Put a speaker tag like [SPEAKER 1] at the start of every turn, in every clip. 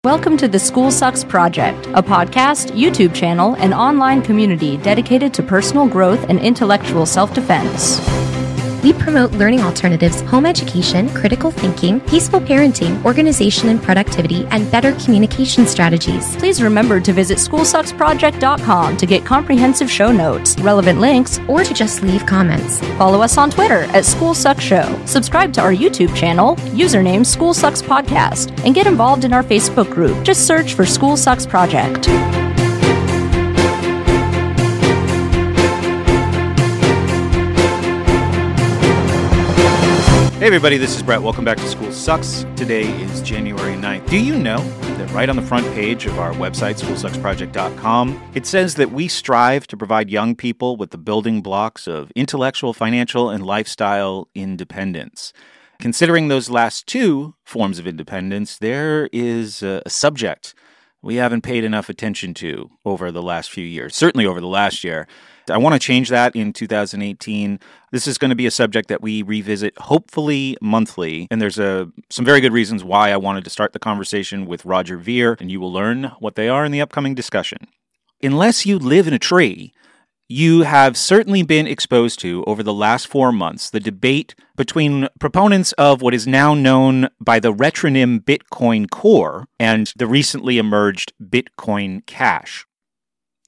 [SPEAKER 1] Welcome to the School Sucks Project, a podcast, YouTube channel, and online community dedicated to personal growth and intellectual self-defense.
[SPEAKER 2] We promote learning alternatives, home education, critical thinking, peaceful parenting, organization and productivity, and better communication strategies.
[SPEAKER 1] Please remember to visit schoolsucksproject.com to get comprehensive show notes, relevant links,
[SPEAKER 2] or to just leave comments.
[SPEAKER 1] Follow us on Twitter at SchoolSucksShow. Subscribe to our YouTube channel, username School Sucks Podcast, and get involved in our Facebook group. Just search for School Sucks Project.
[SPEAKER 3] Hey everybody, this is Brett. Welcome back to School Sucks. Today is January 9th. Do you know that right on the front page of our website, schoolsucksproject.com, it says that we strive to provide young people with the building blocks of intellectual, financial, and lifestyle independence. Considering those last two forms of independence, there is a subject we haven't paid enough attention to over the last few years, certainly over the last year. I want to change that in 2018. This is going to be a subject that we revisit hopefully monthly, and there's some very good reasons why I wanted to start the conversation with Roger Ver, and you will learn what they are in the upcoming discussion. Unless you live in a tree, you have certainly been exposed to, over the last 4 months, the debate between proponents of what is now known by the retronym Bitcoin Core and the recently emerged Bitcoin Cash.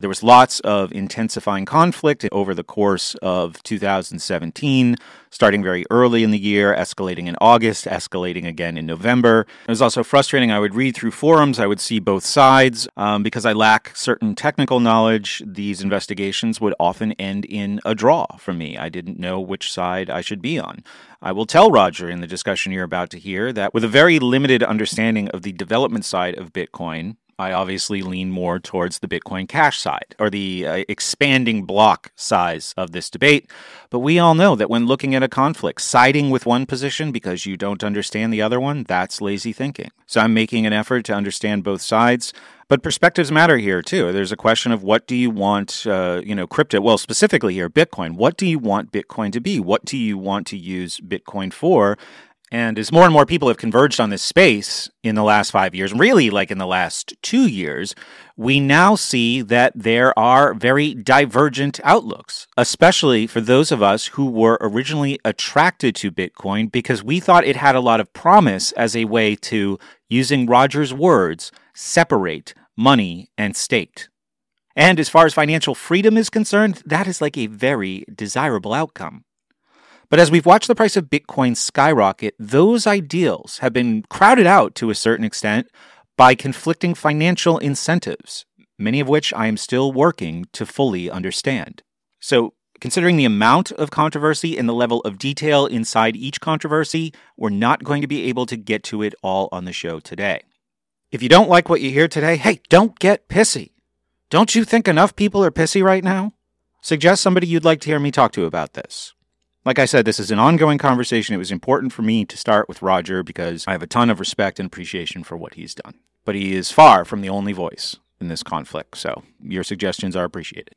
[SPEAKER 3] There was lots of intensifying conflict over the course of 2017, starting very early in the year, escalating in August, escalating again in November. It was also frustrating. I would read through forums. I would see both sides. Because I lack certain technical knowledge, these investigations would often end in a draw for me. I didn't know which side I should be on. I will tell Roger in the discussion you're about to hear that with a very limited understanding of the development side of Bitcoin, I obviously lean more towards the Bitcoin Cash side, or the expanding block size of this debate. But we all know that when looking at a conflict, siding with one position because you don't understand the other one, that's lazy thinking. So I'm making an effort to understand both sides. But perspectives matter here, too. There's a question of what do you want, crypto, well, specifically here, Bitcoin. What do you want Bitcoin to be? What do you want to use Bitcoin for? And as more and more people have converged on this space in the last 5 years, really like in the last 2 years, we now see that there are very divergent outlooks, especially for those of us who were originally attracted to Bitcoin because we thought it had a lot of promise as a way to, using Roger's words, separate money and state. And as far as financial freedom is concerned, that is like a very desirable outcome. But as we've watched the price of Bitcoin skyrocket, those ideals have been crowded out to a certain extent by conflicting financial incentives, many of which I am still working to fully understand. So, considering the amount of controversy and the level of detail inside each controversy, we're not going to be able to get to it all on the show today. If you don't like what you hear today, hey, don't get pissy. Don't you think enough people are pissy right now? Suggest somebody you'd like to hear me talk to about this. Like I said, this is an ongoing conversation. It was important for me to start with Roger because I have a ton of respect and appreciation for what he's done. But he is far from the only voice in this conflict, so your suggestions are appreciated.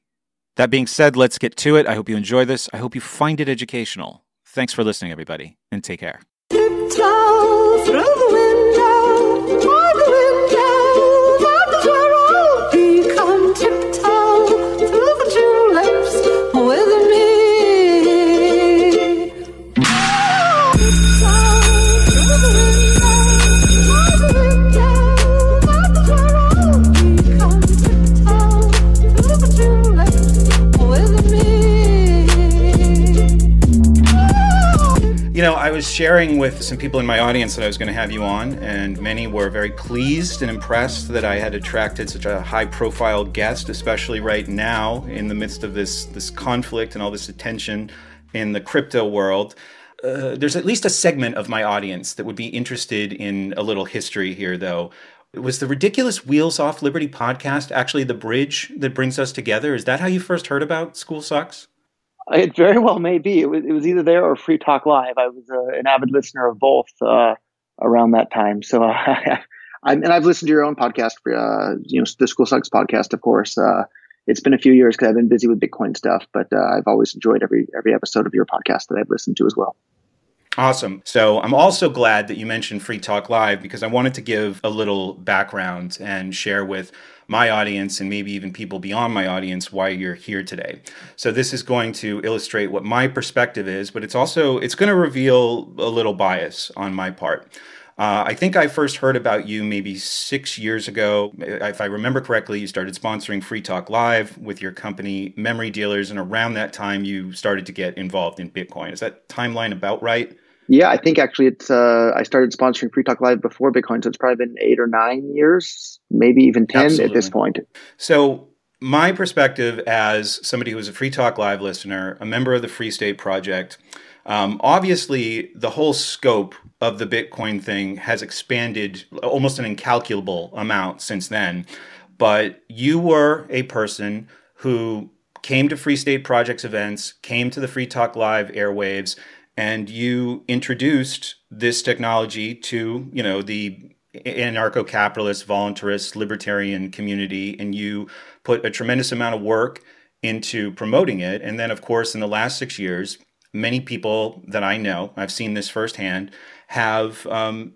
[SPEAKER 3] That being said, let's get to it. I hope you enjoy this. I hope you find it educational. Thanks for listening, everybody, and take care.
[SPEAKER 4] Tiptoe through the window, by the window, that's where I'll be. Come tiptoe through the tulips with me.
[SPEAKER 3] You know, I was sharing with some people in my audience that I was going to have you on, and many were very pleased and impressed that I had attracted such a high-profile guest, especially right now in the midst of this conflict and all this attention in the crypto world. There's at least a segment of my audience that would be interested in a little history here, though. Was the Ridiculous Wheels Off Liberty podcast actually the bridge that brings us together? Is that how you first heard about School Sucks?
[SPEAKER 5] It very well may be. It was either there or Free Talk Live. I was an avid listener of both around that time. So, I've listened to your own podcast, the School Sucks podcast, of course. It's been a few years because I've been busy with Bitcoin stuff, but I've always enjoyed every episode of your podcast that I've listened to as well.
[SPEAKER 3] Awesome. So I'm also glad that you mentioned Free Talk Live, because I wanted to give a little background and share with my audience and maybe even people beyond my audience why you're here today. So this is going to illustrate what my perspective is, but it's going to reveal a little bias on my part. I think I first heard about you maybe 6 years ago. If I remember correctly, you started sponsoring Free Talk Live with your company, Memory Dealers, and around that time you started to get involved in Bitcoin. Is that timeline about right?
[SPEAKER 5] Yeah, I think actually it's I started sponsoring Free Talk Live before Bitcoin, so it's probably been 8 or 9 years, maybe even 10
[SPEAKER 3] Absolutely.
[SPEAKER 5] at this point.
[SPEAKER 3] So my perspective as somebody who is a Free Talk Live listener, a member of the Free State Project, obviously the whole scope of the Bitcoin thing has expanded almost an incalculable amount since then. But you were a person who came to Free State Project's events, came to the Free Talk Live airwaves, and you introduced this technology to, the anarcho-capitalist, voluntarist, libertarian community, and you put a tremendous amount of work into promoting it. And then, of course, in the last 6 years, many people that I know, I've seen this firsthand, have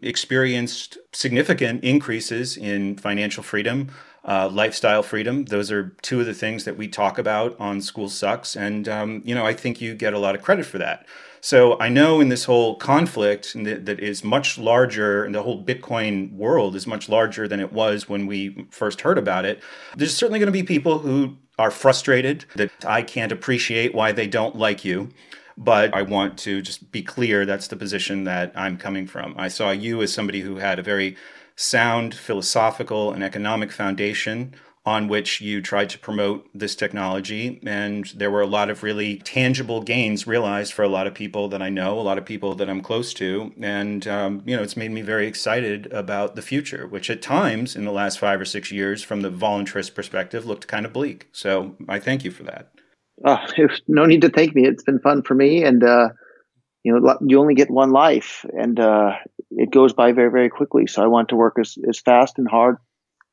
[SPEAKER 3] experienced significant increases in financial freedom, lifestyle freedom. Those are two of the things that we talk about on School Sucks. And, I think you get a lot of credit for that. So I know in this whole conflict that is much larger, and the whole Bitcoin world is much larger than it was when we first heard about it, there's certainly going to be people who are frustrated that I can't appreciate why they don't like you. But I want to just be clear, that's the position that I'm coming from. I saw you as somebody who had a very sound philosophical and economic foundation on which you tried to promote this technology. And there were a lot of really tangible gains realized for a lot of people that I know, a lot of people that I'm close to. And, it's made me very excited about the future, which at times in the last 5 or 6 years, from the voluntarist perspective, looked kind of bleak. So I thank you for that.
[SPEAKER 5] No need to thank me. It's been fun for me. And, you only get one life, and it goes by very, very quickly. So I want to work as fast and hard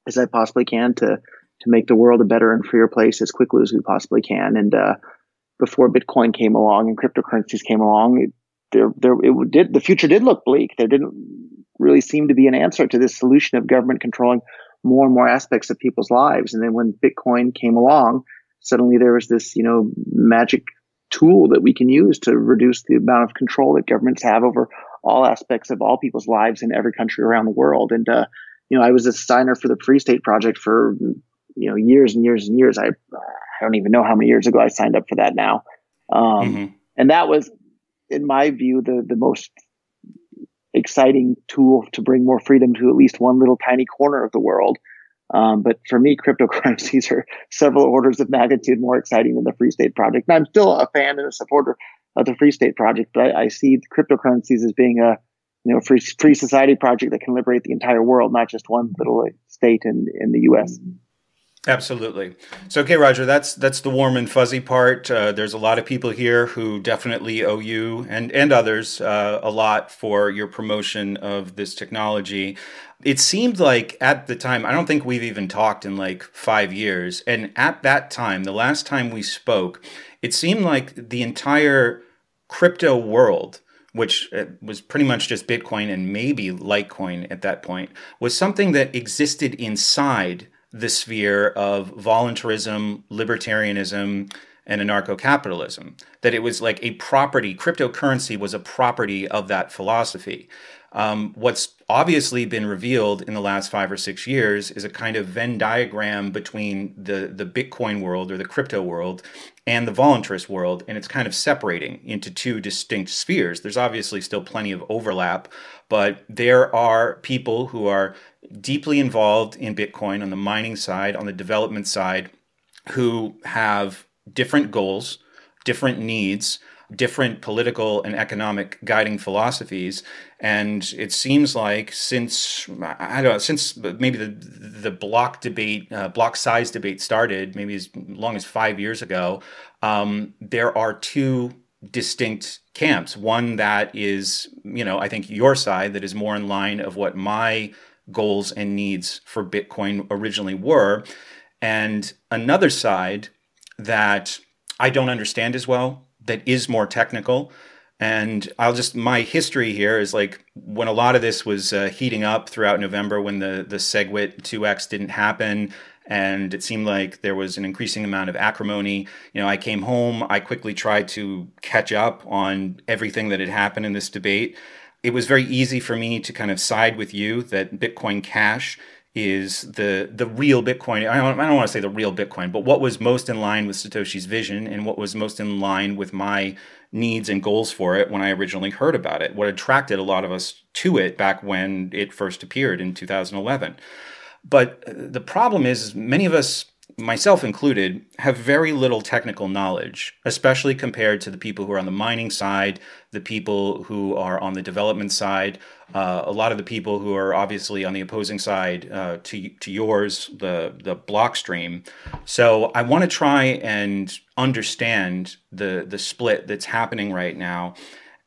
[SPEAKER 5] as I possibly can to make the world a better and freer place as quickly as we possibly can. And before Bitcoin came along and cryptocurrencies came along, the future did look bleak. There didn't really seem to be an answer to this solution of government controlling more and more aspects of people's lives. And then when Bitcoin came along, suddenly there was this, magic tool that we can use to reduce the amount of control that governments have over all aspects of all people's lives in every country around the world. And I was a signer for the Free State Project for years and years and years. I don't even know how many years ago I signed up for that now. And that was, in my view, the most exciting tool to bring more freedom to at least one little tiny corner of the world. But for me, cryptocurrencies are several orders of magnitude more exciting than the Free State Project. And I'm still a fan and a supporter of the Free State Project, but I see cryptocurrencies as being a free society project that can liberate the entire world, not just one little state in the U.S.
[SPEAKER 3] Absolutely. So, okay, Roger, that's the warm and fuzzy part. There's a lot of people here who definitely owe you and others a lot for your promotion of this technology. It seemed like at the time, I don't think we've even talked in like 5 years. And at that time, the last time we spoke, it seemed like the entire crypto world, which was pretty much just Bitcoin and maybe Litecoin at that point, was something that existed inside the sphere of voluntarism, libertarianism, and anarcho-capitalism. That it was like a property, cryptocurrency was a property of that philosophy. What's obviously been revealed in the last 5 or 6 years is a kind of Venn diagram between the Bitcoin world or the crypto world and the voluntarist world, and it's kind of separating into two distinct spheres. There's obviously still plenty of overlap, but there are people who are deeply involved in Bitcoin on the mining side, on the development side, who have different goals, different needs, different political and economic guiding philosophies. And it seems like since maybe the block debate, block size debate started, maybe as long as 5 years ago, there are two distinct camps. One that is, I think your side, that is more in line of what my goals and needs for Bitcoin originally were, and another side that I don't understand as well, that is more technical And my history here is like when a lot of this was heating up throughout November, when the SegWit 2X didn't happen, and it seemed like there was an increasing amount of acrimony. I came home, I quickly tried to catch up on everything that had happened in this debate. It was very easy for me to kind of side with you that Bitcoin Cash is the real Bitcoin. I don't want to say the real Bitcoin, but what was most in line with Satoshi's vision and what was most in line with my needs and goals for it when I originally heard about it, what attracted a lot of us to it back when it first appeared in 2011. But the problem is many of us, myself included, have very little technical knowledge, especially compared to the people who are on the mining side, the people who are on the development side, a lot of the people who are obviously on the opposing side to yours, the block stream. So I want to try and understand the split that's happening right now.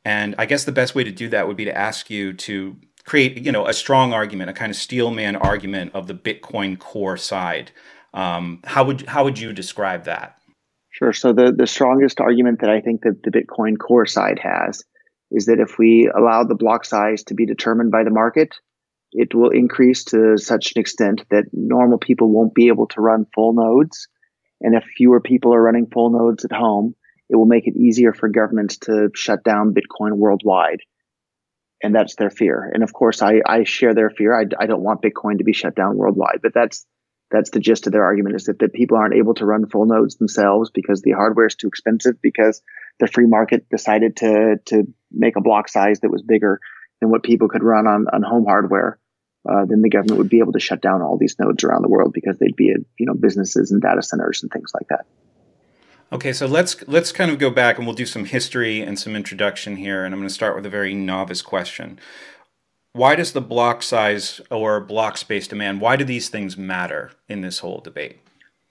[SPEAKER 3] And I guess the best way to do that would be to ask you to create, a strong argument, a kind of steelman argument of the Bitcoin core side. How would you describe that?
[SPEAKER 5] Sure. So the strongest argument that I think that the Bitcoin core side has is that if we allow the block size to be determined by the market, it will increase to such an extent that normal people won't be able to run full nodes. And if fewer people are running full nodes at home, it will make it easier for governments to shut down Bitcoin worldwide. And that's their fear. And of course, I share their fear. I don't want Bitcoin to be shut down worldwide, but that's the gist of their argument, is that people aren't able to run full nodes themselves because the hardware is too expensive, because the free market decided to make a block size that was bigger than what people could run on home hardware. Then the government would be able to shut down all these nodes around the world because they'd be at, businesses and data centers and things like that.
[SPEAKER 3] Okay, so let's kind of go back and we'll do some history and some introduction here. And I'm going to start with a very novice question. Why does the block size or block space demand, why do these things matter in this whole debate?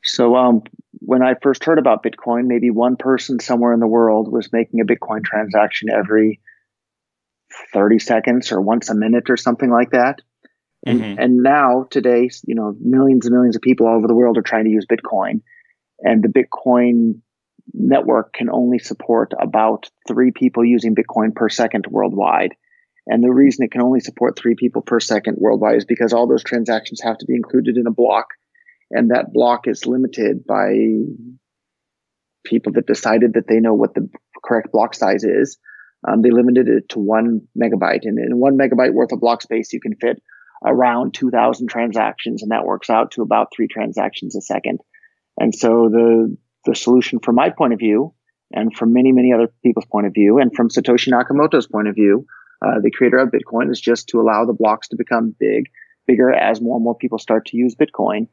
[SPEAKER 5] So when I first heard about Bitcoin, maybe one person somewhere in the world was making a Bitcoin transaction every 30 seconds or once a minute or something like that. And now today, millions and millions of people all over the world are trying to use Bitcoin. And the Bitcoin network can only support about 3 people using Bitcoin per second worldwide. And the reason it can only support 3 people per second worldwide is because all those transactions have to be included in a block. And that block is limited by people that decided that they know what the correct block size is. They limited it to 1 megabyte. And in 1 megabyte worth of block space, you can fit around 2,000 transactions. And that works out to about 3 transactions a second. And so the solution from my point of view, and from many, many other people's point of view, and from Satoshi Nakamoto's point of view, the creator of Bitcoin, is just to allow the blocks to become bigger as more and more people start to use Bitcoin.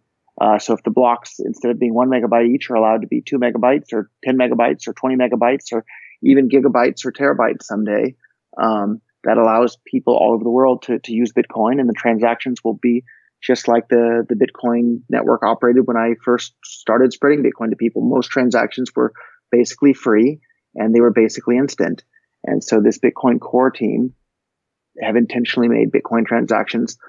[SPEAKER 5] So if the blocks, instead of being 1 megabyte each, are allowed to be 2 megabytes or 10 megabytes or 20 megabytes or even gigabytes or terabytes someday, that allows people all over the world to use Bitcoin, and the transactions will be just like the Bitcoin network operated when I first started spreading Bitcoin to people. Most transactions were basically free and they were basically instant. And so this Bitcoin core team have intentionally made Bitcoin transactions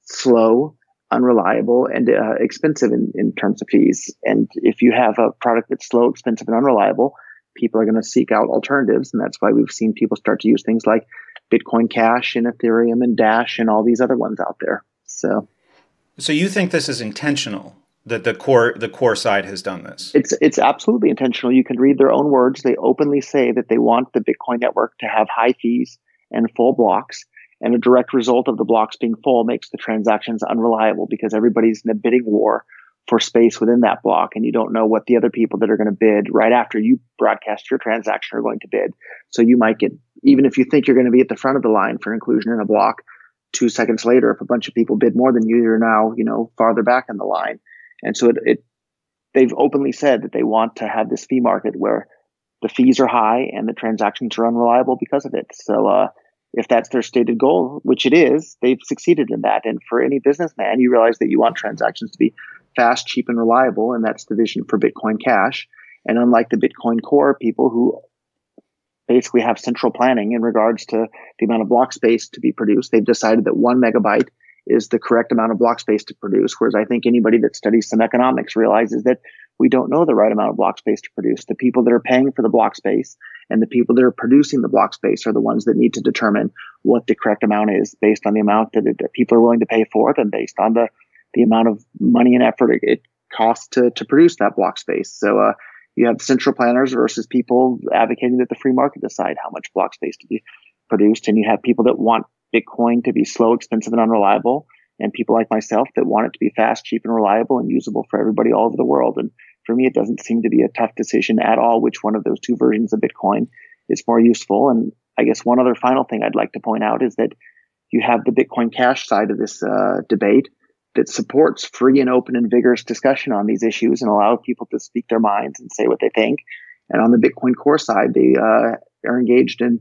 [SPEAKER 5] slow, unreliable, and expensive in terms of fees. And if you have a product that's slow, expensive, and unreliable, people are going to seek out alternatives. And that's why we've seen people start to use things like Bitcoin Cash and Ethereum and Dash and all these other ones out there. So
[SPEAKER 3] you think this is intentional, that the core side has done this?
[SPEAKER 5] It's absolutely intentional. You can read their own words. They openly say that they want the Bitcoin network to have high fees and full blocks. And a direct result of the blocks being full makes the transactions unreliable because everybody's in a bidding war for space within that block. And you don't know what the other people that are going to bid right after you broadcast your transaction are going to bid. So you might get, even if you think you're going to be at the front of the line for inclusion in a block, 2 seconds later, if a bunch of people bid more than you, you're now, farther back in the line. And so they've openly said that they want to have this fee market where the fees are high and the transactions are unreliable because of it. So, if that's their stated goal, which it is, they've succeeded in that. And for any businessman, you realize that you want transactions to be fast, cheap, and reliable. And that's the vision for Bitcoin Cash. And unlike the Bitcoin core people who basically have central planning in regards to the amount of block space to be produced, they've decided that 1 megabyte is the correct amount of block space to produce. Whereas I think anybody that studies some economics realizes that we don't know the right amount of block space to produce. The people that are paying for the block space And the people that are producing the block space are the ones that need to determine what the correct amount is based on the amount that people are willing to pay for it and based on the amount of money and effort it costs to produce that block space. So you have central planners versus people advocating that the free market decide how much block space to be produced. And you have people that want Bitcoin to be slow, expensive, and unreliable, and people like myself that want it to be fast, cheap, and reliable and usable for everybody all over the world. And for me, it doesn't seem to be a tough decision at all which one of those two versions of Bitcoin is more useful. And I guess one other final thing I'd like to point out is that you have the Bitcoin Cash side of this debate that supports free and open and vigorous discussion on these issues and allow people to speak their minds and say what they think. And on the Bitcoin Core side, they are engaged in,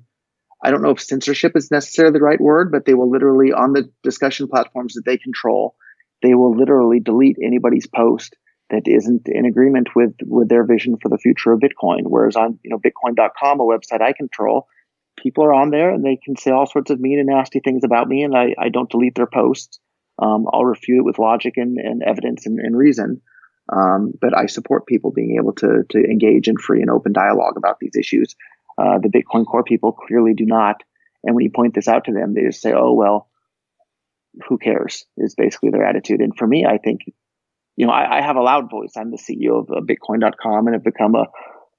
[SPEAKER 5] I don't know if censorship is necessarily the right word, but they will literally, on the discussion platforms that they control, they will literally delete anybody's post that isn't in agreement with their vision for the future of Bitcoin. Whereas on, Bitcoin.com, a website I control, people are on there and they can say all sorts of mean and nasty things about me, and I don't delete their posts. I'll refute it with logic and evidence and reason. But I support people being able to engage in free and open dialogue about these issues. The Bitcoin Core people clearly do not. And when you point this out to them, they just say, oh, well, who cares, is basically their attitude. And for me, I think, I have a loud voice. I'm the CEO of Bitcoin.com and have become a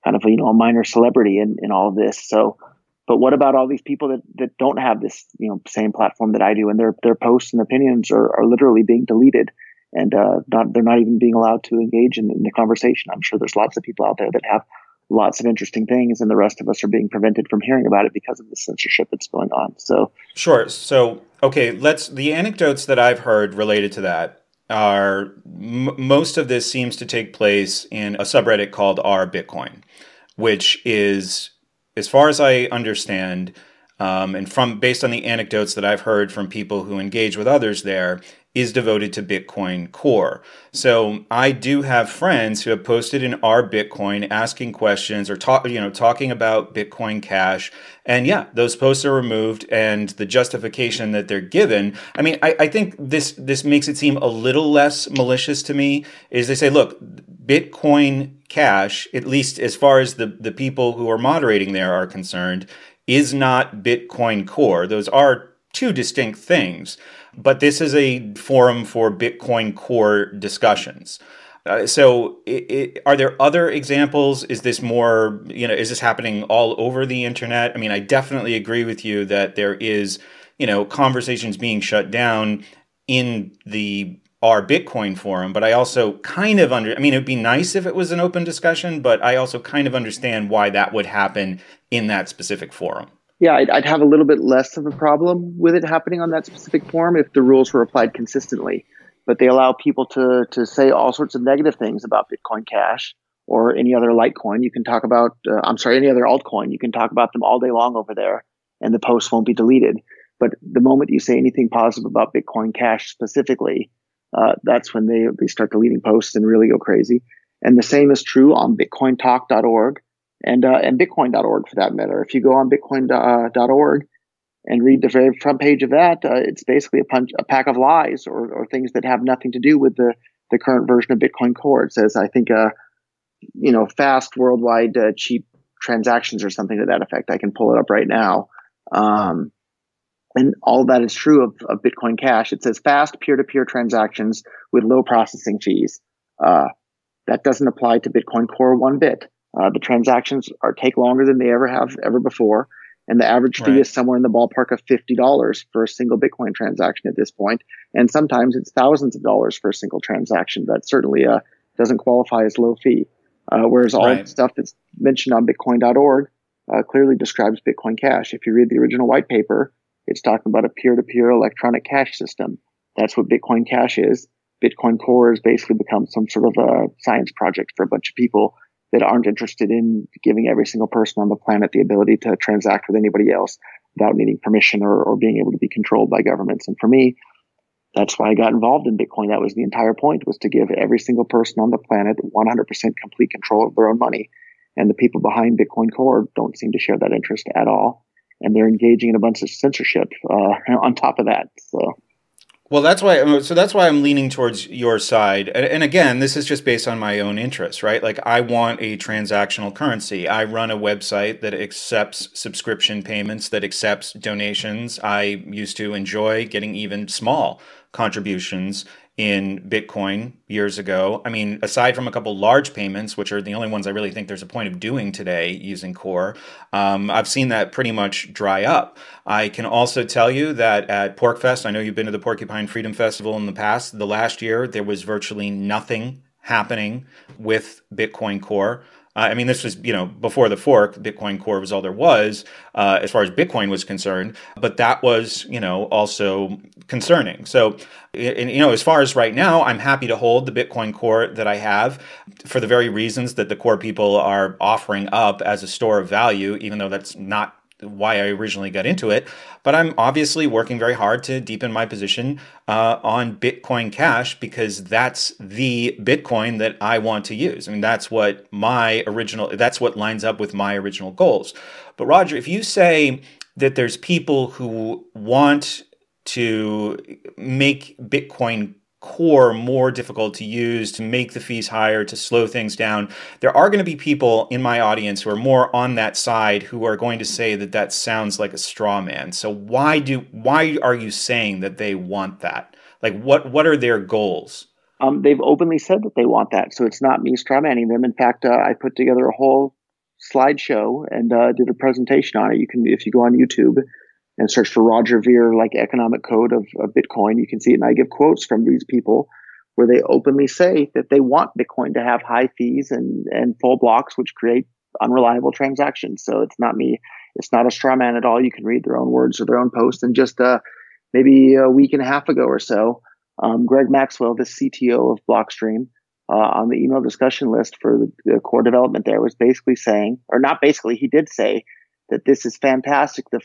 [SPEAKER 5] kind of a minor celebrity in all of this. So, but what about all these people that don't have this, same platform that I do, and their posts and opinions are literally being deleted, and they're not even being allowed to engage in the conversation. I'm sure there's lots of people out there that have lots of interesting things, and the rest of us are being prevented from hearing about it because of the censorship that's going on. So
[SPEAKER 3] sure. So okay, the anecdotes that I've heard related to that are most of this seems to take place in a subreddit called R Bitcoin, which is, as far as I understand, and based on the anecdotes that I've heard from people who engage with others there, is devoted to Bitcoin Core. So I do have friends who have posted in our Bitcoin asking questions or talking about Bitcoin Cash. And yeah, those posts are removed, and the justification that they're given, I mean, I think this makes it seem a little less malicious to me, is they say, look, Bitcoin Cash, at least as far as the people who are moderating there are concerned, is not Bitcoin Core. Those are two distinct things. But this is a forum for Bitcoin Core discussions. So are there other examples? Is this more, is this happening all over the internet? I mean, I definitely agree with you that there is, conversations being shut down in the our Bitcoin forum, but I also kind of it'd be nice if it was an open discussion, but I also kind of understand why that would happen in that specific forum.
[SPEAKER 5] Yeah, I'd have a little bit less of a problem with it happening on that specific forum if the rules were applied consistently. But they allow people to say all sorts of negative things about Bitcoin Cash or any other Litecoin. You can talk about, any other altcoin. You can talk about them all day long over there, and the posts won't be deleted. But the moment you say anything positive about Bitcoin Cash specifically, that's when they start deleting posts and really go crazy. And the same is true on bitcointalk.org. And Bitcoin.org for that matter. If you go on Bitcoin.org and read the very front page of that, it's basically a pack of lies or things that have nothing to do with the current version of Bitcoin Core. It says, I think, fast worldwide cheap transactions or something to that effect. I can pull it up right now. And all that is true of Bitcoin Cash. It says fast peer-to-peer transactions with low processing fees. That doesn't apply to Bitcoin Core one bit. The transactions take longer than they ever before. And the average fee is somewhere in the ballpark of $50 for a single Bitcoin transaction at this point. And sometimes it's thousands of dollars for a single transaction. That certainly doesn't qualify as low fee. Whereas all the stuff that's mentioned on Bitcoin.org clearly describes Bitcoin Cash. If you read the original white paper, it's talking about a peer-to-peer electronic cash system. That's what Bitcoin Cash is. Bitcoin Core has basically become some sort of a science project for a bunch of people that aren't interested in giving every single person on the planet the ability to transact with anybody else without needing permission or being able to be controlled by governments. And for me, that's why I got involved in Bitcoin. That was the entire point, was to give every single person on the planet 100% complete control of their own money. And the people behind Bitcoin Core don't seem to share that interest at all. And they're engaging in a bunch of censorship on top of that. So,
[SPEAKER 3] Well, that's why I'm leaning towards your side. And again, this is just based on my own interests, right? Like I want a transactional currency. I run a website that accepts subscription payments, that accepts donations. I used to enjoy getting even small contributions in Bitcoin years ago. I mean, aside from a couple large payments, which are the only ones I really think there's a point of doing today using Core, I've seen that pretty much dry up. I can also tell you that at PorcFest, I know you've been to the Porcupine Freedom Festival in the past, the last year, there was virtually nothing happening with Bitcoin Core. I mean, this was, before the fork, Bitcoin Core was all there was, as far as Bitcoin was concerned. But that was, also concerning. So, as far as right now, I'm happy to hold the Bitcoin Core that I have for the very reasons that the Core people are offering up as a store of value, even though that's not why I originally got into it. But I'm obviously working very hard to deepen my position on Bitcoin Cash because that's the Bitcoin that I want to use. I mean, that's what lines up with my original goals. But Roger, if you say that there's people who want to make Bitcoin Core more difficult to use, to make the fees higher, to slow things down, there are going to be people in my audience who are more on that side who are going to say that that sounds like a straw man. So why are you saying that they want that? Like what are their goals?
[SPEAKER 5] They've openly said that they want that. So it's not me straw manning them. In fact, I put together a whole slideshow and did a presentation on it. You can, if you go on YouTube and search for Roger Ver, like economic code of Bitcoin, you can see it. And I give quotes from these people where they openly say that they want Bitcoin to have high fees and full blocks, which create unreliable transactions. So it's not me. It's not a straw man at all. You can read their own words or their own post. And just maybe a week and a half ago or so, Greg Maxwell, the CTO of Blockstream, on the email discussion list for the core development there was basically saying, or not basically, he did say, that this is fantastic. For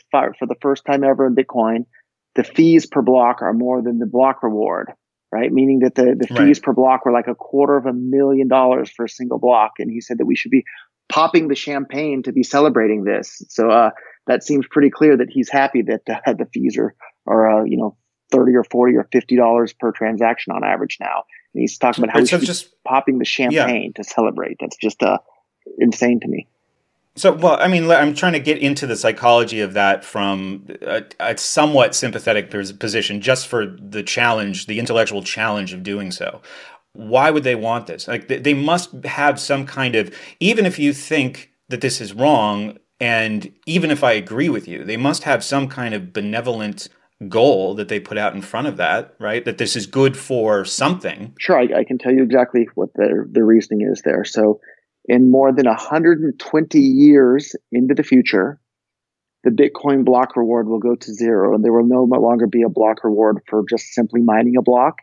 [SPEAKER 5] the first time ever in Bitcoin, the fees per block are more than the block reward, right? Meaning that the fees per block were like $250,000 for a single block. And he said that we should be popping the champagne to be celebrating this. So that seems pretty clear that he's happy that the fees are $30 or $40 or $50 per transaction on average now. And he's talking about how we should be popping the champagne to celebrate. That's just insane to me.
[SPEAKER 3] So, well, I mean, I'm trying to get into the psychology of that from a somewhat sympathetic position, just for the challenge, the intellectual challenge of doing so. Why would they want this? Like, they must have some kind of, even if you think that this is wrong, and even if I agree with you, they must have some kind of benevolent goal that they put out in front of that, right? That this is good for something.
[SPEAKER 5] Sure, I can tell you exactly what their reasoning is there. So, in more than 120 years into the future, the Bitcoin block reward will go to zero, and there will no longer be a block reward for just simply mining a block.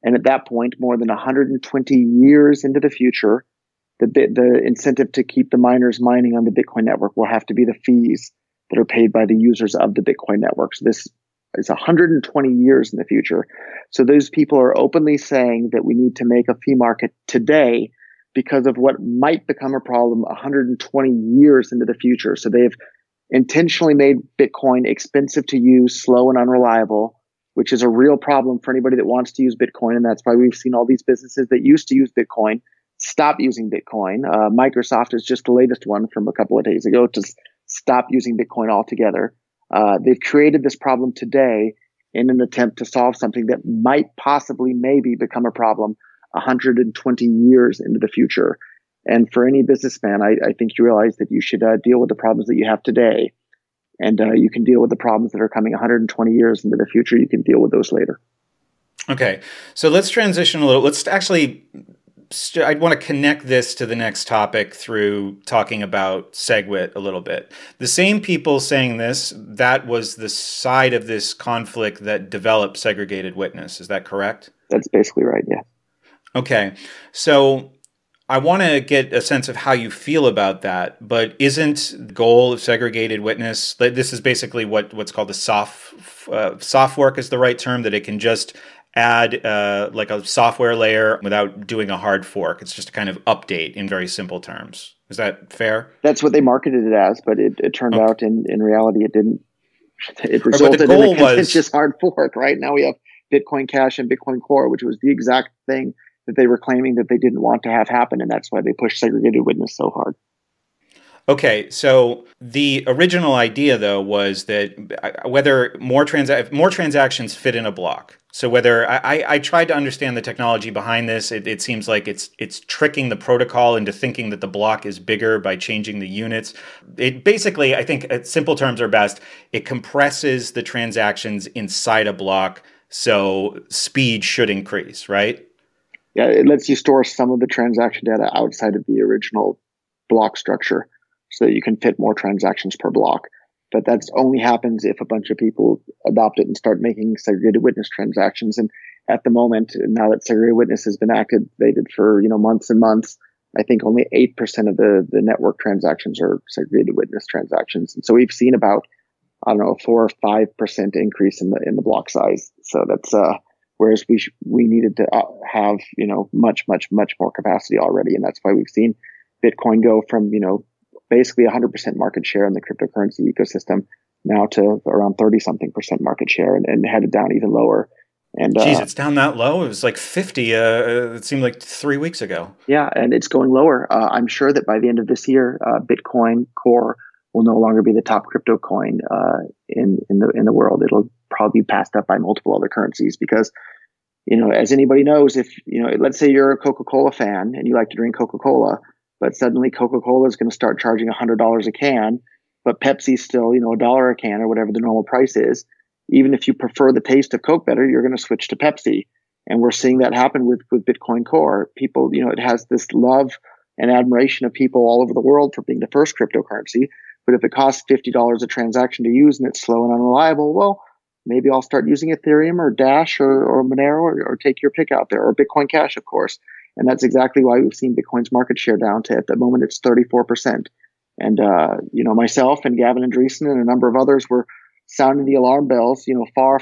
[SPEAKER 5] And at that point, more than 120 years into the future, the incentive to keep the miners mining on the Bitcoin network will have to be the fees that are paid by the users of the Bitcoin network. So this is 120 years in the future. So those people are openly saying that we need to make a fee market today because of what might become a problem 120 years into the future. So they've intentionally made Bitcoin expensive to use, slow and unreliable, which is a real problem for anybody that wants to use Bitcoin. And that's why we've seen all these businesses that used to use Bitcoin stop using Bitcoin. Microsoft is just the latest one from a couple of days ago to stop using Bitcoin altogether. They've created this problem today in an attempt to solve something that might possibly maybe become a problem 120 years into the future. And for any businessman, I think you realize that you should deal with the problems that you have today. And you can deal with the problems that are coming 120 years into the future. You can deal with those later.
[SPEAKER 3] Okay. So let's transition a little. Let's actually, I'd want to connect this to the next topic through talking about SegWit a little bit. The same people saying this, that was the side of this conflict that developed segregated witness. Is that correct?
[SPEAKER 5] That's basically right, yeah.
[SPEAKER 3] Okay. So I want to get a sense of how you feel about that, but isn't the goal of segregated witness, this is basically what's called the soft fork is the right term, that it can just add like a software layer without doing a hard fork. It's just a kind of update in very simple terms. Is that fair?
[SPEAKER 5] That's what they marketed it as, but it turned out in reality it didn't. It resulted in a contentious hard fork. Right now we have Bitcoin Cash and Bitcoin Core, which was the exact thing that they were claiming that they didn't want to have happen. And that's why they pushed segregated witness so hard.
[SPEAKER 3] Okay, so the original idea, though, was that whether more transactions fit in a block. So whether I tried to understand the technology behind this, it seems like it's tricking the protocol into thinking that the block is bigger by changing the units. It basically, I think, simple terms are best. It compresses the transactions inside a block, so speed should increase, right?
[SPEAKER 5] Yeah, it lets you store some of the transaction data outside of the original block structure, so that you can fit more transactions per block. But that only happens if a bunch of people adopt it and start making segregated witness transactions. And at the moment, now that segregated witness has been activated for months and months, I think only 8% of the network transactions are segregated witness transactions. And so we've seen about, 4 or 5% increase in the block size. So that's whereas we needed to have much more capacity already, and that's why we've seen Bitcoin go from basically 100% market share in the cryptocurrency ecosystem now to around 30-something% market share, and headed down even lower. And
[SPEAKER 3] geez, it's down that low? It was like 50. It seemed like 3 weeks ago.
[SPEAKER 5] Yeah, and it's going lower. I'm sure that by the end of this year, Bitcoin Core will no longer be the top crypto coin in the world. It'll probably be passed up by multiple other currencies because, as anybody knows, if let's say you're a Coca-Cola fan and you like to drink Coca-Cola, but suddenly Coca-Cola is going to start charging $100 a can, but Pepsi's still, $1 a can or whatever the normal price is. Even if you prefer the taste of Coke better, you're going to switch to Pepsi. And we're seeing that happen with Bitcoin Core. People, it has this love and admiration of people all over the world for being the first cryptocurrency. But if it costs $50 a transaction to use and it's slow and unreliable, well, maybe I'll start using Ethereum or Dash or Monero or take your pick out there, or Bitcoin Cash, of course. And that's exactly why we've seen Bitcoin's market share down to, at the moment, it's 34%. And, myself and Gavin Andreessen and a number of others were sounding the alarm bells, far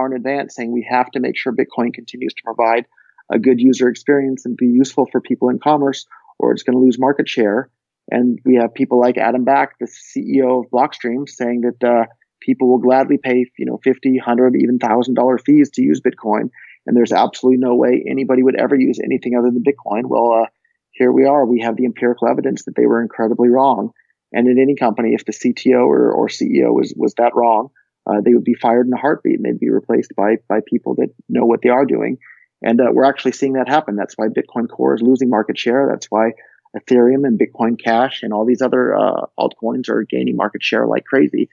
[SPEAKER 5] in advance, saying we have to make sure Bitcoin continues to provide a good user experience and be useful for people in commerce, or it's going to lose market share. And we have people like Adam Back, the CEO of Blockstream, saying that people will gladly pay, $50, $100, even $1,000 fees to use Bitcoin. And there's absolutely no way anybody would ever use anything other than Bitcoin. Well, here we are. We have the empirical evidence that they were incredibly wrong. And in any company, if the CTO or CEO was that wrong, they would be fired in a heartbeat, and they'd be replaced by people that know what they are doing. And we're actually seeing that happen. That's why Bitcoin Core is losing market share. That's why Ethereum and Bitcoin Cash and all these other altcoins are gaining market share like crazy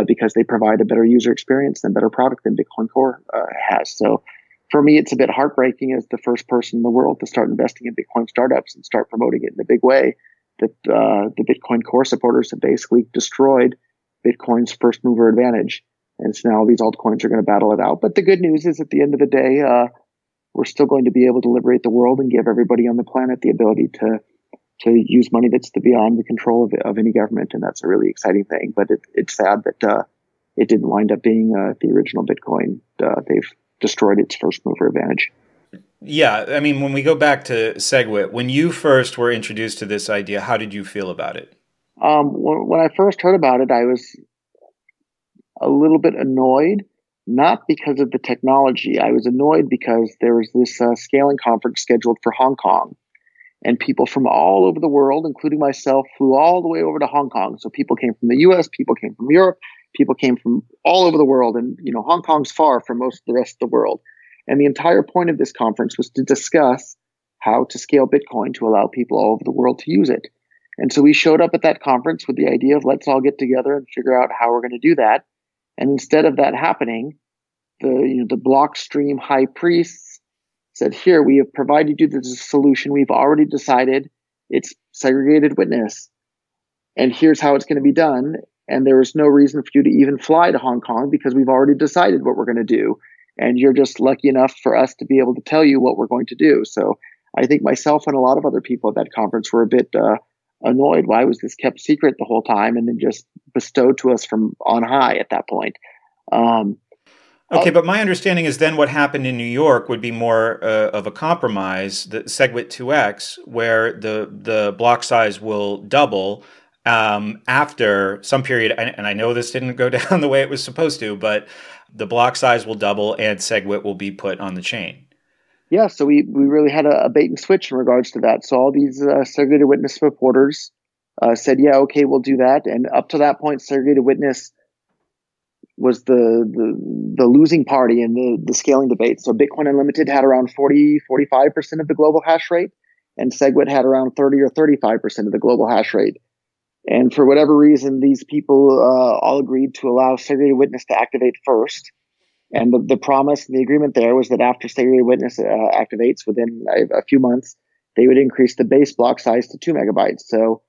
[SPEAKER 5] because they provide a better user experience and better product than Bitcoin Core has. So for me, it's a bit heartbreaking as the first person in the world to start investing in Bitcoin startups and start promoting it in a big way that the Bitcoin Core supporters have basically destroyed Bitcoin's first mover advantage. And so now these altcoins are going to battle it out. But the good news is at the end of the day, we're still going to be able to liberate the world and give everybody on the planet the ability to use money that's beyond the control of any government. And that's a really exciting thing. But it's sad that it didn't wind up being the original Bitcoin. They've destroyed its first mover advantage.
[SPEAKER 3] Yeah, I mean, when we go back to SegWit, when you first were introduced to this idea, how did you feel about it?
[SPEAKER 5] When I first heard about it, I was a little bit annoyed, not because of the technology. I was annoyed because there was this scaling conference scheduled for Hong Kong, and people from all over the world, including myself, flew all the way over to Hong Kong. So people came from the US, people came from Europe, people came from all over the world. And, Hong Kong's far from most of the rest of the world. And the entire point of this conference was to discuss how to scale Bitcoin to allow people all over the world to use it. And so we showed up at that conference with the idea of let's all get together and figure out how we're going to do that. And instead of that happening, the Blockstream high priests said, here, we have provided you this solution. We've already decided it's segregated witness. And here's how it's going to be done. And there is no reason for you to even fly to Hong Kong because we've already decided what we're going to do. And you're just lucky enough for us to be able to tell you what we're going to do. So I think myself and a lot of other people at that conference were a bit annoyed. Why was this kept secret the whole time and then just bestowed to us from on high at that point?
[SPEAKER 3] Okay, but my understanding is then what happened in New York would be more of a compromise, the SegWit 2x, where the block size will double after some period. And I know this didn't go down the way it was supposed to, but the block size will double and SegWit will be put on the chain.
[SPEAKER 5] Yeah, so we really had a bait and switch in regards to that. So all these segregated witness supporters said, yeah, okay, we'll do that. And up to that point, segregated witness was the losing party in the scaling debate. So Bitcoin Unlimited had around 45% of the global hash rate, and SegWit had around 30 or 35% of the global hash rate. And for whatever reason, these people all agreed to allow segregated witness to activate first. And the promise and the agreement there was that after segregated witness activates within a few months, they would increase the base block size to 2 megabytes. So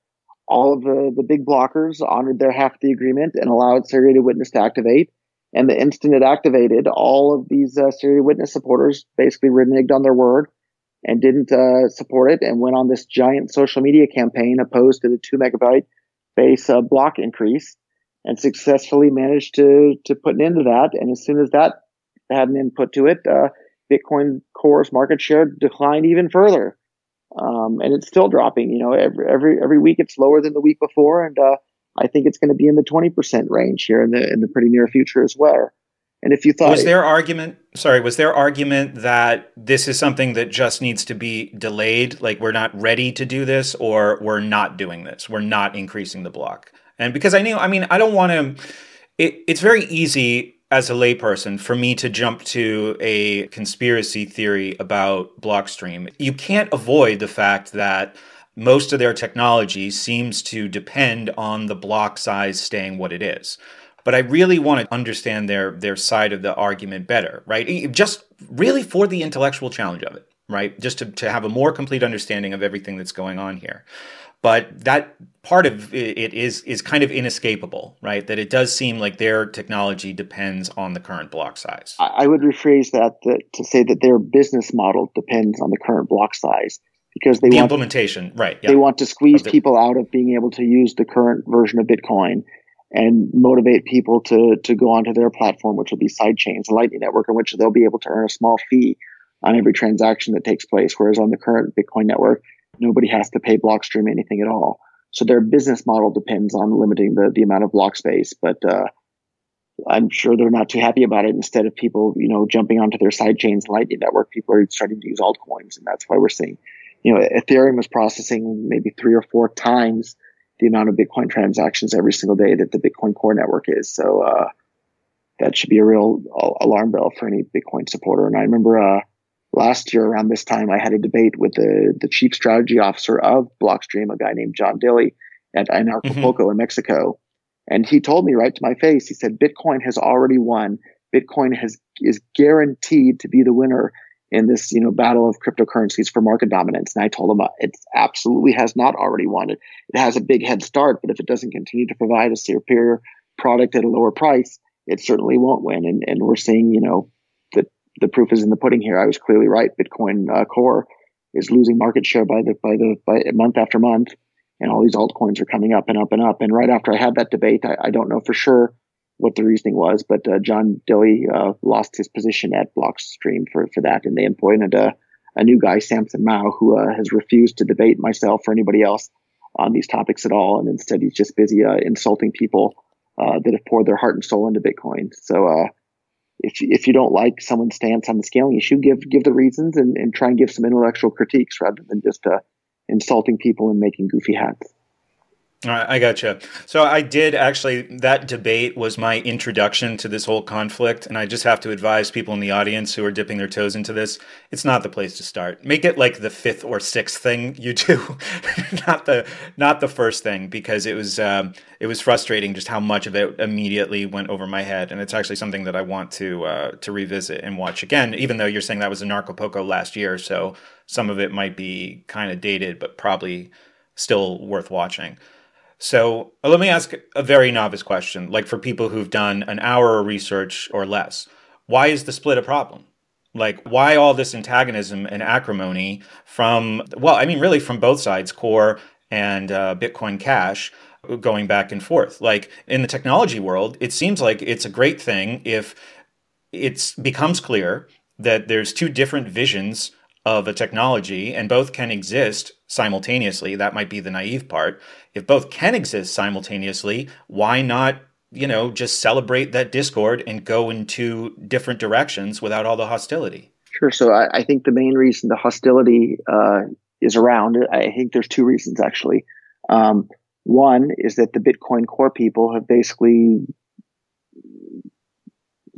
[SPEAKER 5] all of the big blockers honored their half of the agreement and allowed segregated witness to activate. And the instant it activated, all of these segregated witness supporters basically reneged on their word and didn't support it and went on this giant social media campaign opposed to the 2 megabyte base block increase, and successfully managed to put an end to that. And as soon as that had an input to it, Bitcoin Core's market share declined even further. And it's still dropping. Every week it's lower than the week before, and I think it's going to be in the 20% range here in the pretty near future as well. And if you thought
[SPEAKER 3] was their argument that this is something that just needs to be delayed, like we're not ready to do this, or we're not doing this, we're not increasing the block? And because I don't want to, it's very easy as a layperson for me to jump to a conspiracy theory about Blockstream. You can't avoid the fact that most of their technology seems to depend on the block size staying what it is. But I really want to understand their side of the argument better, right? Just really for the intellectual challenge of it, right? Just to have a more complete understanding of everything that's going on here. But that part of it is kind of inescapable, right? That it does seem like their technology depends on the current block size.
[SPEAKER 5] I would rephrase that to say that their business model depends on the current block size, because they want
[SPEAKER 3] implementation, right? Yeah.
[SPEAKER 5] They want to squeeze people out of being able to use the current version of Bitcoin and motivate people to go onto their platform, which will be sidechains, a Lightning Network, in which they'll be able to earn a small fee on every transaction that takes place. Whereas on the current Bitcoin network, nobody has to pay Blockstream anything at all. So their business model depends on limiting the amount of block space. But I'm sure they're not too happy about it. Instead of people, jumping onto their sidechains, Lightning Network, people are starting to use altcoins. And that's why we're seeing, Ethereum is processing maybe 3 or 4 times the amount of Bitcoin transactions every single day that the Bitcoin Core network is. So that should be a real alarm bell for any Bitcoin supporter. And I remember last year around this time, I had a debate with the chief strategy officer of Blockstream, a guy named John Dilley in Acapulco in Mexico. And he told me right to my face, he said, Bitcoin has already won. Bitcoin is guaranteed to be the winner in this, battle of cryptocurrencies for market dominance. And I told him it absolutely has not already won. It has a big head start, but if it doesn't continue to provide a superior product at a lower price, it certainly won't win. And we're seeing, the proof is in the pudding here. I was clearly right. Bitcoin Core is losing market share by month after month, and all these altcoins are coming up and up and up. And right after I had that debate, I don't know for sure what the reasoning was, but John Dilley lost his position at Blockstream for that, and they appointed a new guy, Samson Mao, who has refused to debate myself or anybody else on these topics at all, and instead he's just busy insulting people that have poured their heart and soul into Bitcoin. So if you don't like someone's stance on the scaling issue, give the reasons and try and give some intellectual critiques rather than just insulting people and making goofy hats.
[SPEAKER 3] All right, I gotcha. So I did actually, that debate was my introduction to this whole conflict. And I just have to advise people in the audience who are dipping their toes into this, it's not the place to start. Make it like the 5th or 6th thing you do, not the first thing, because it was frustrating just how much of it immediately went over my head. And it's actually something that I want to revisit and watch again, even though you're saying that was in Acapulco last year. So some of it might be kind of dated, but probably still worth watching. So let me ask a very novice question, like for people who've done an hour of research or less. Why is the split a problem? Like, why all this antagonism and acrimony from both sides, Core and Bitcoin Cash, going back and forth? Like, in the technology world, it seems like it's a great thing if it becomes clear that there's 2 different visions of a technology and both can exist simultaneously. That might be the naive part. If both can exist simultaneously, why not just celebrate that discord and go in two different directions without all the hostility?
[SPEAKER 5] Sure. So I think the main reason the hostility is around, I think there's two reasons actually. One is that the Bitcoin core people have basically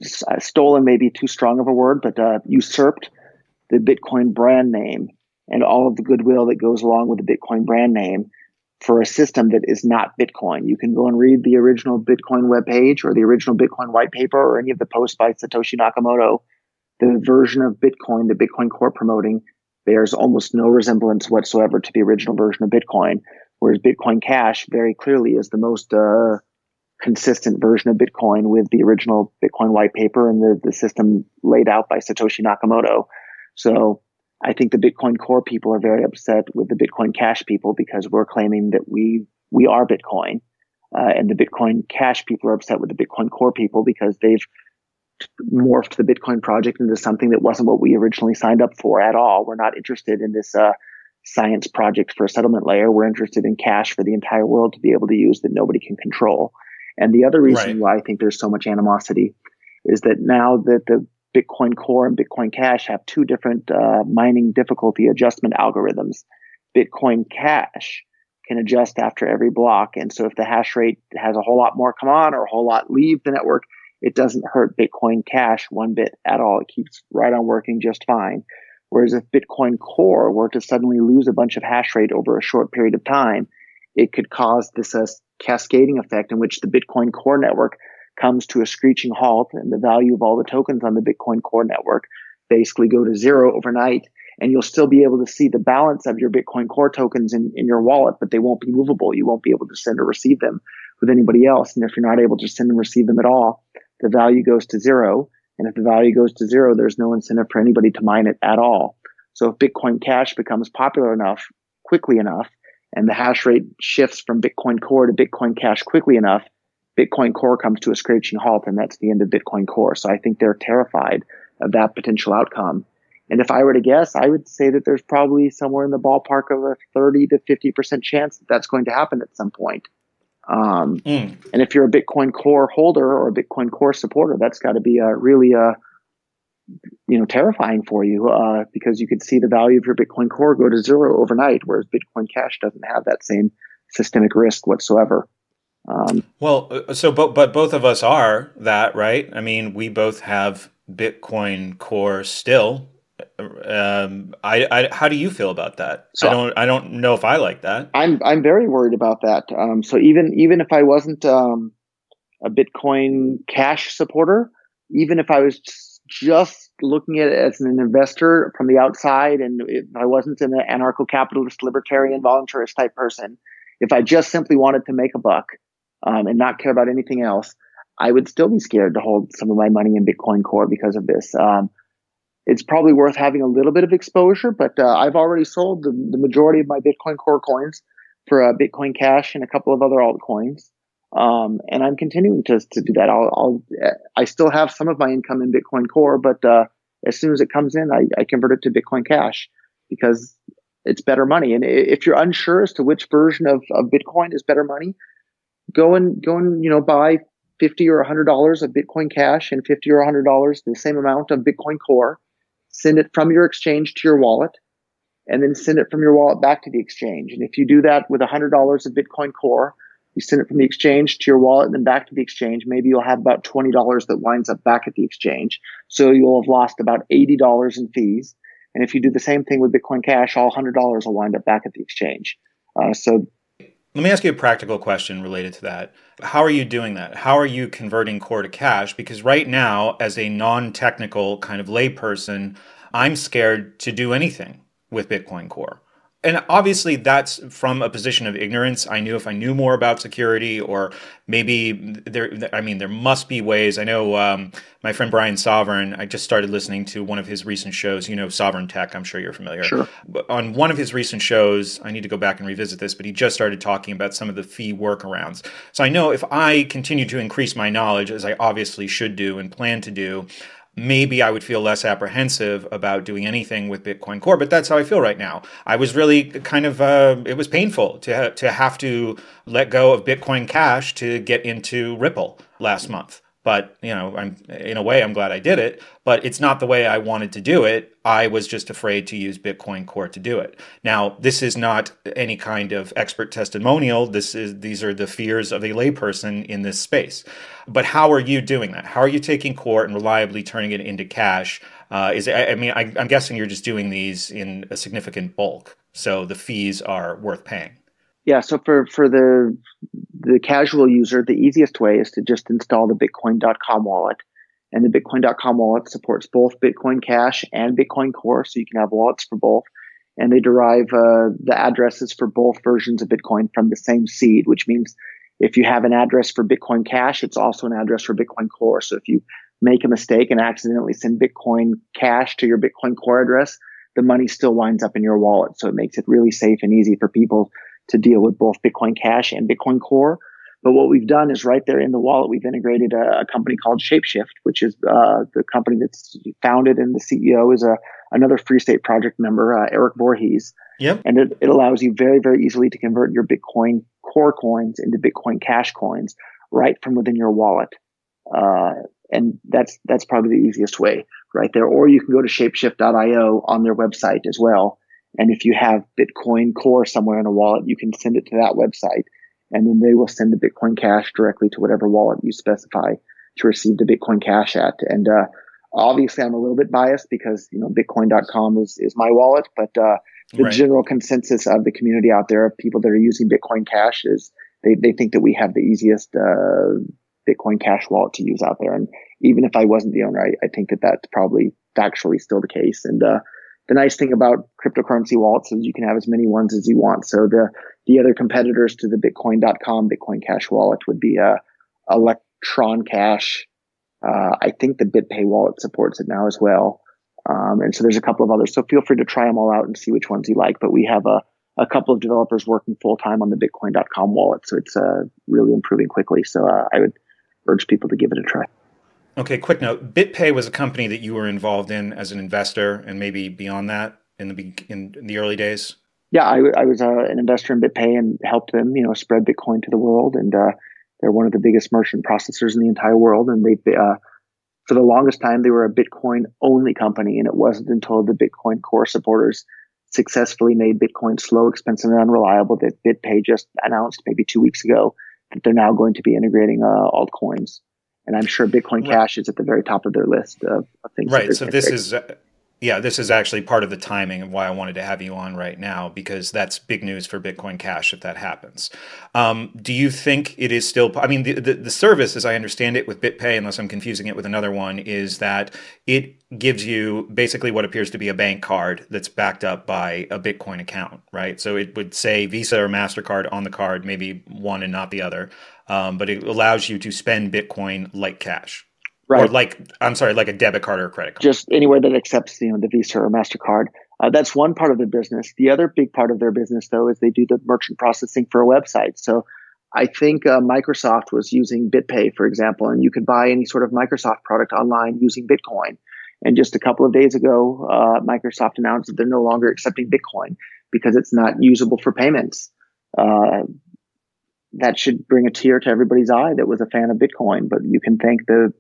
[SPEAKER 5] stolen, maybe too strong of a word, but usurped the Bitcoin brand name and all of the goodwill that goes along with the Bitcoin brand name for a system that is not Bitcoin. You can go and read the original Bitcoin webpage or the original Bitcoin white paper or any of the posts by Satoshi Nakamoto. The version of Bitcoin, the Bitcoin core promoting, bears almost no resemblance whatsoever to the original version of Bitcoin, whereas Bitcoin Cash very clearly is the most consistent version of Bitcoin with the original Bitcoin white paper and the system laid out by Satoshi Nakamoto. So I think the Bitcoin core people are very upset with the Bitcoin Cash people because we're claiming that we are Bitcoin. And the Bitcoin Cash people are upset with the Bitcoin core people because they've morphed the Bitcoin project into something that wasn't what we originally signed up for at all. We're not interested in this science project for a settlement layer. We're interested in cash for the entire world to be able to use that nobody can control. And the other reason why I think there's so much animosity is that now that the Bitcoin core and Bitcoin Cash have two different mining difficulty adjustment algorithms. Bitcoin Cash can adjust after every block. And so if the hash rate has a whole lot more come on or a whole lot leave the network, it doesn't hurt Bitcoin Cash one bit at all. It keeps right on working just fine. Whereas if Bitcoin core were to suddenly lose a bunch of hash rate over a short period of time, it could cause this cascading effect in which the Bitcoin core network comes to a screeching halt and the value of all the tokens on the Bitcoin core network basically go to zero overnight. And you'll still be able to see the balance of your Bitcoin core tokens in your wallet, but they won't be movable. You won't be able to send or receive them with anybody else. And if you're not able to send and receive them at all, the value goes to zero. And if the value goes to zero, there's no incentive for anybody to mine it at all. So if Bitcoin Cash becomes popular enough, quickly enough, and the hash rate shifts from Bitcoin core to Bitcoin Cash quickly enough, Bitcoin core comes to a screeching halt, and that's the end of Bitcoin core. So I think they're terrified of that potential outcome. And if I were to guess, I would say that there's probably somewhere in the ballpark of a 30 to 50% chance that that's going to happen at some point. And if you're a Bitcoin core holder or a Bitcoin core supporter, that's got to be really terrifying for you, because you could see the value of your Bitcoin core go to zero overnight, whereas Bitcoin Cash doesn't have that same systemic risk whatsoever.
[SPEAKER 3] But both of us are that, right? I mean, we both have Bitcoin core still. How do you feel about that? So I don't know if I like that.
[SPEAKER 5] I'm very worried about that. So even if I wasn't a Bitcoin Cash supporter, even if I was just looking at it as an investor from the outside, and if I wasn't an anarcho-capitalist, libertarian, voluntarist type person, if I just simply wanted to make a buck and not care about anything else, I would still be scared to hold some of my money in Bitcoin core because of this. It's probably worth having a little bit of exposure, but I've already sold the majority of my Bitcoin core coins for Bitcoin Cash and a couple of other altcoins. And I'm continuing to do that. I still have some of my income in Bitcoin core, but as soon as it comes in, I convert it to Bitcoin Cash because it's better money. And if you're unsure as to which version of Bitcoin is better money, go and buy $50 or $100 of Bitcoin Cash and $50 or $100, the same amount of Bitcoin core. Send it from your exchange to your wallet, and then send it from your wallet back to the exchange. And if you do that with $100 of Bitcoin core, you send it from the exchange to your wallet and then back to the exchange, maybe you'll have about $20 that winds up back at the exchange. So you'll have lost about $80 in fees. And if you do the same thing with Bitcoin Cash, all $100 will wind up back at the exchange.
[SPEAKER 3] Let me ask you a practical question related to that. How are you doing that? How are you converting core to cash? Because right now, as a non-technical kind of layperson, I'm scared to do anything with Bitcoin core. And obviously that's from a position of ignorance. I knew if I knew more about security, or maybe there must be ways. I know my friend Brian Sovereign, I just started listening to one of his recent shows, Sovereign Tech, I'm sure you're familiar.
[SPEAKER 5] Sure.
[SPEAKER 3] On one of his recent shows, I need to go back and revisit this, but he just started talking about some of the fee workarounds. So I know if I continue to increase my knowledge, as I obviously should do and plan to do, maybe I would feel less apprehensive about doing anything with Bitcoin Core. But that's how I feel right now. I was really kind of, it was painful to have to let go of Bitcoin Cash to get into Ripple last month. But, in a way, I'm glad I did it, but it's not the way I wanted to do it. I was just afraid to use Bitcoin Core to do it. Now, this is not any kind of expert testimonial. These are the fears of a layperson in this space. But how are you doing that? How are you taking Core and reliably turning it into cash? I'm guessing you're just doing these in a significant bulk, so the fees are worth paying.
[SPEAKER 5] Yeah, so for the casual user, the easiest way is to just install the Bitcoin.com wallet. And the Bitcoin.com wallet supports both Bitcoin Cash and Bitcoin Core, so you can have wallets for both. And they derive the addresses for both versions of Bitcoin from the same seed, which means if you have an address for Bitcoin Cash, it's also an address for Bitcoin Core. So if you make a mistake and accidentally send Bitcoin Cash to your Bitcoin Core address, the money still winds up in your wallet. So it makes it really safe and easy for people to deal with both Bitcoin Cash and Bitcoin Core. But what we've done is right there in the wallet, we've integrated a company called Shapeshift, which is the company that's founded, and the CEO is another Free State Project member, Eric Voorhees.
[SPEAKER 3] Yep.
[SPEAKER 5] And it allows you very, very easily to convert your Bitcoin Core coins into Bitcoin Cash coins right from within your wallet. And that's probably the easiest way right there. Or you can go to shapeshift.io on their website as well. And if you have Bitcoin Core somewhere in a wallet, you can send it to that website, and then they will send the Bitcoin Cash directly to whatever wallet you specify to receive the Bitcoin Cash at. And obviously, I'm a little bit biased because Bitcoin.com is my wallet, but the
[SPEAKER 3] Right.
[SPEAKER 5] general consensus of the community out there of people that are using Bitcoin Cash is they think that we have the easiest Bitcoin Cash wallet to use out there. And even if I wasn't the owner, I think that that's probably factually still the case. And the nice thing about cryptocurrency wallets is you can have as many ones as you want. So the other competitors to the Bitcoin.com Bitcoin Cash wallet would be Electron Cash. I think the BitPay wallet supports it now as well. And so there's a couple of others. So feel free to try them all out and see which ones you like. But we have a couple of developers working full time on the Bitcoin.com wallet. So it's really improving quickly. So I would urge people to give it a try.
[SPEAKER 3] Okay, quick note. BitPay was a company that you were involved in as an investor, and maybe beyond that in the early days.
[SPEAKER 5] Yeah, I was an investor in BitPay and helped them, spread Bitcoin to the world. And they're one of the biggest merchant processors in the entire world. And they, for the longest time, they were a Bitcoin only company. And it wasn't until the Bitcoin Core supporters successfully made Bitcoin slow, expensive, and unreliable that BitPay just announced maybe 2 weeks ago that they're now going to be integrating altcoins. And I'm sure Bitcoin Cash is at the very top of their list of things.
[SPEAKER 3] Right. So this is actually part of the timing of why I wanted to have you on right now, because that's big news for Bitcoin Cash if that happens. Do you think it is still, the service, as I understand it with BitPay, unless I'm confusing it with another one, is that it gives you basically what appears to be a bank card that's backed up by a Bitcoin account, right? So it would say Visa or MasterCard on the card, maybe one and not the other. But it allows you to spend Bitcoin like cash,
[SPEAKER 5] right?
[SPEAKER 3] Or like a debit card or a credit card.
[SPEAKER 5] Just anywhere that accepts, the Visa or MasterCard. That's one part of their business. The other big part of their business, though, is they do the merchant processing for a website. So I think Microsoft was using BitPay, for example, and you could buy any sort of Microsoft product online using Bitcoin. And just a couple of days ago, Microsoft announced that they're no longer accepting Bitcoin because it's not usable for payments. That should bring a tear to everybody's eye that was a fan of Bitcoin. But you can thank the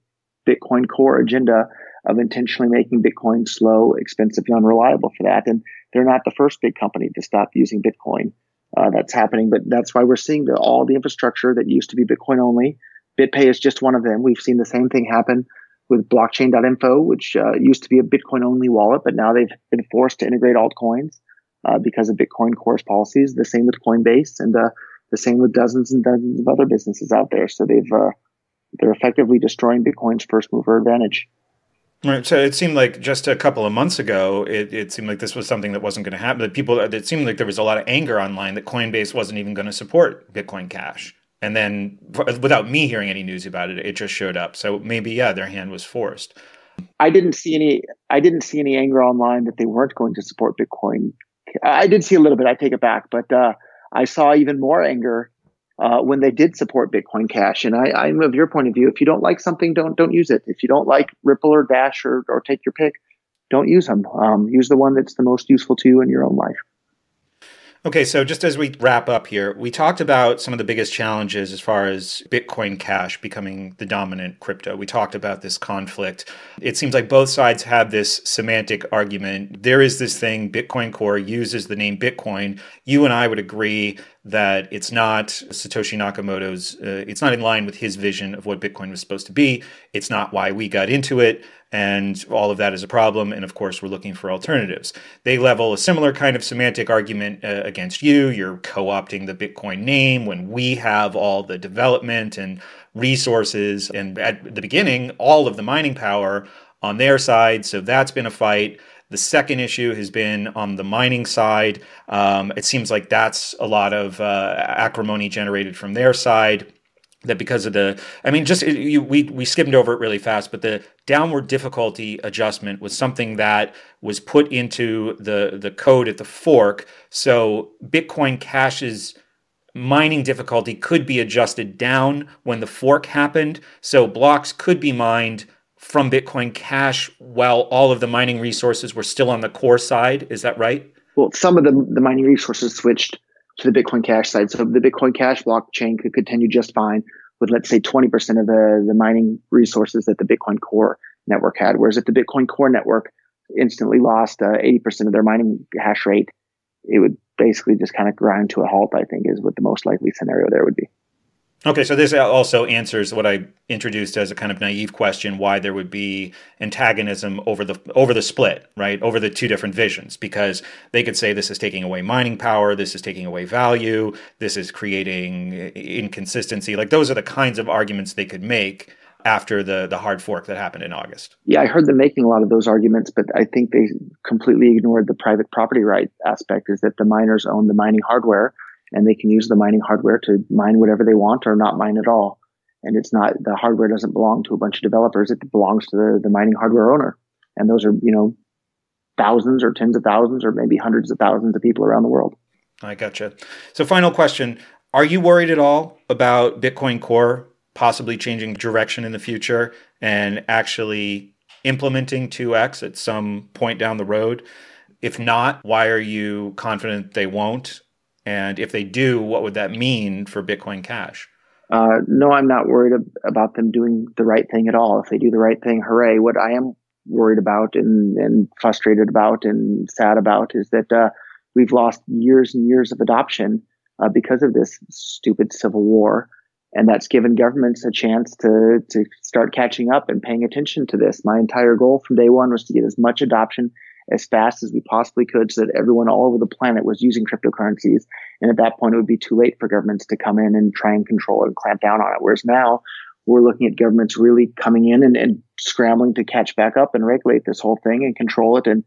[SPEAKER 5] Bitcoin Core agenda of intentionally making Bitcoin slow, expensive, and unreliable for that. And they're not the first big company to stop using Bitcoin. That's happening. But that's why we're seeing all the infrastructure that used to be Bitcoin only. BitPay is just one of them. We've seen the same thing happen with blockchain.info, which used to be a Bitcoin only wallet, but now they've been forced to integrate altcoins because of Bitcoin Core's policies. The same with Coinbase, and the same with dozens and dozens of other businesses out there. So they're effectively destroying Bitcoin's first mover advantage.
[SPEAKER 3] Right. So it seemed like just a couple of months ago, it seemed like this was something that wasn't going to happen. It seemed like there was a lot of anger online that Coinbase wasn't even going to support Bitcoin Cash. And then without me hearing any news about it, it just showed up. So maybe, their hand was forced.
[SPEAKER 5] I didn't see any anger online that they weren't going to support Bitcoin. I did see a little bit. I take it back, but I saw even more anger when they did support Bitcoin Cash. And I'm of your point of view. If you don't like something, don't use it. If you don't like Ripple or Dash or take your pick, don't use them. Use the one that's the most useful to you in your own life.
[SPEAKER 3] Okay, so just as we wrap up here, we talked about some of the biggest challenges as far as Bitcoin Cash becoming the dominant crypto. We talked about this conflict. It seems like both sides have this semantic argument. There is this thing, Bitcoin Core uses the name Bitcoin. You and I would agree that it's not Satoshi Nakamoto's, it's not in line with his vision of what Bitcoin was supposed to be. It's not why we got into it. And all of that is a problem. And of course, we're looking for alternatives. They level a similar kind of semantic argument against you. You're co-opting the Bitcoin name when we have all the development and resources. And at the beginning, all of the mining power on their side. So that's been a fight. The second issue has been on the mining side. It seems like that's a lot of acrimony generated from their side. That because of we skimmed over it really fast, but the downward difficulty adjustment was something that was put into the code at the fork. So Bitcoin Cash's mining difficulty could be adjusted down when the fork happened. So blocks could be mined from Bitcoin Cash while all of the mining resources were still on the core side. Is that right?
[SPEAKER 5] Well, some of the mining resources switched to the Bitcoin Cash side. So the Bitcoin Cash blockchain could continue just fine with, let's say, 20% of the mining resources that the Bitcoin Core network had. Whereas if the Bitcoin Core network instantly lost 80% of their mining hash rate, it would basically just kind of grind to a halt, I think, is what the most likely scenario there would be.
[SPEAKER 3] Okay, so this also answers what I introduced as a kind of naive question, why there would be antagonism over the split, right? Over the two different visions, because they could say this is taking away mining power, this is taking away value, this is creating inconsistency. Like those are the kinds of arguments they could make after the hard fork that happened in August.
[SPEAKER 5] Yeah, I heard them making a lot of those arguments, but I think they completely ignored the private property right aspect, is that the miners own the mining hardware, and they can use the mining hardware to mine whatever they want or not mine at all. And it's not, the hardware doesn't belong to a bunch of developers. It belongs to the mining hardware owner. And those are, thousands or tens of thousands or maybe hundreds of thousands of people around the world.
[SPEAKER 3] I gotcha. So final question. Are you worried at all about Bitcoin Core possibly changing direction in the future and actually implementing 2x at some point down the road? If not, why are you confident they won't? And if they do, what would that mean for Bitcoin Cash?
[SPEAKER 5] No, I'm not worried about them doing the right thing at all. If they do the right thing, hooray. What I am worried about and frustrated about and sad about is that we've lost years and years of adoption because of this stupid civil war. And that's given governments a chance to start catching up and paying attention to this. My entire goal from day one was to get as much adoption as fast as we possibly could so that everyone all over the planet was using cryptocurrencies. And at that point, it would be too late for governments to come in and try and control it and clamp down on it. Whereas now we're looking at governments really coming in and scrambling to catch back up and regulate this whole thing and control it and,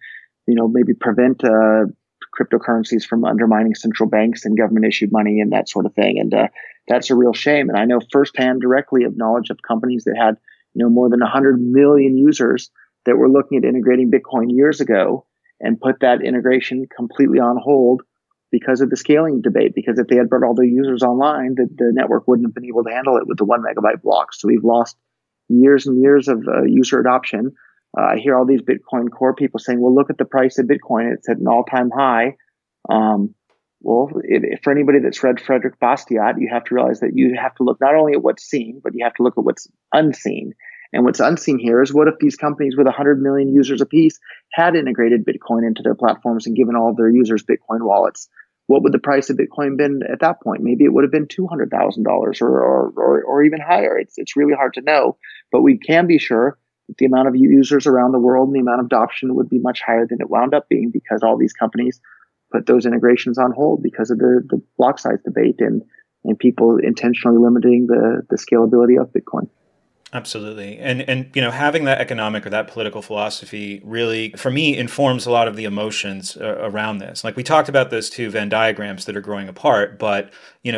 [SPEAKER 5] maybe prevent cryptocurrencies from undermining central banks and government issued money and that sort of thing. And that's a real shame. And I know firsthand directly of knowledge of companies that had, more than 100 million users that were looking at integrating Bitcoin years ago and put that integration completely on hold because of the scaling debate. Because if they had brought all their users online, the network wouldn't have been able to handle it with the 1 megabyte blocks. So we've lost years and years of user adoption. I hear all these Bitcoin Core people saying, well, look at the price of Bitcoin. It's at an all-time high. For anybody that's read Frederick Bastiat, you have to realize that you have to look not only at what's seen, but you have to look at what's unseen. And what's unseen here is, what if these companies with 100 million users apiece had integrated Bitcoin into their platforms and given all of their users Bitcoin wallets? What would the price of Bitcoin been at that point? Maybe it would have been $200,000 or even higher. It's really hard to know, but we can be sure that the amount of users around the world and the amount of adoption would be much higher than it wound up being, because all these companies put those integrations on hold because of the block size debate and people intentionally limiting the scalability of Bitcoin.
[SPEAKER 3] Absolutely. And having that economic or that political philosophy really, for me, informs a lot of the emotions around this. Like we talked about those two Venn diagrams that are growing apart, but,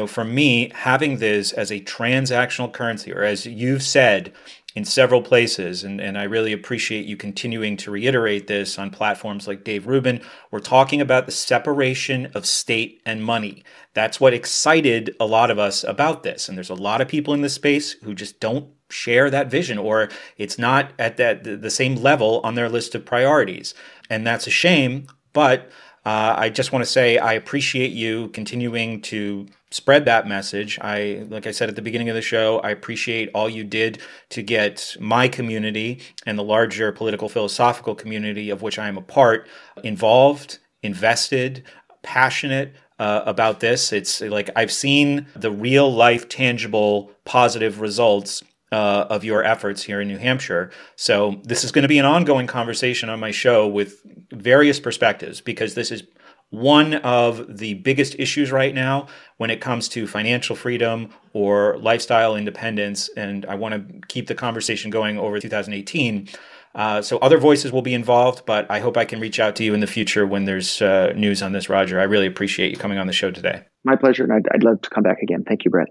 [SPEAKER 3] for me, having this as a transactional currency, or as you've said in several places, and I really appreciate you continuing to reiterate this on platforms like Dave Rubin. We're talking about the separation of state and money. That's what excited a lot of us about this. And there's a lot of people in this space who just don't share that vision, or it's not at the same level on their list of priorities. And that's a shame, but I just want to say I appreciate you continuing to spread that message. Like I said at the beginning of the show, I appreciate all you did to get my community and the larger political philosophical community of which I am a part involved, invested, passionate about this. It's like I've seen the real life, tangible, positive results of your efforts here in New Hampshire. So this is going to be an ongoing conversation on my show with various perspectives, because this is one of the biggest issues right now when it comes to financial freedom or lifestyle independence. And I want to keep the conversation going over 2018. So other voices will be involved, but I hope I can reach out to you in the future when there's news on this, Roger. I really appreciate you coming on the show today.
[SPEAKER 5] My pleasure, and I'd love to come back again. Thank you, Brett.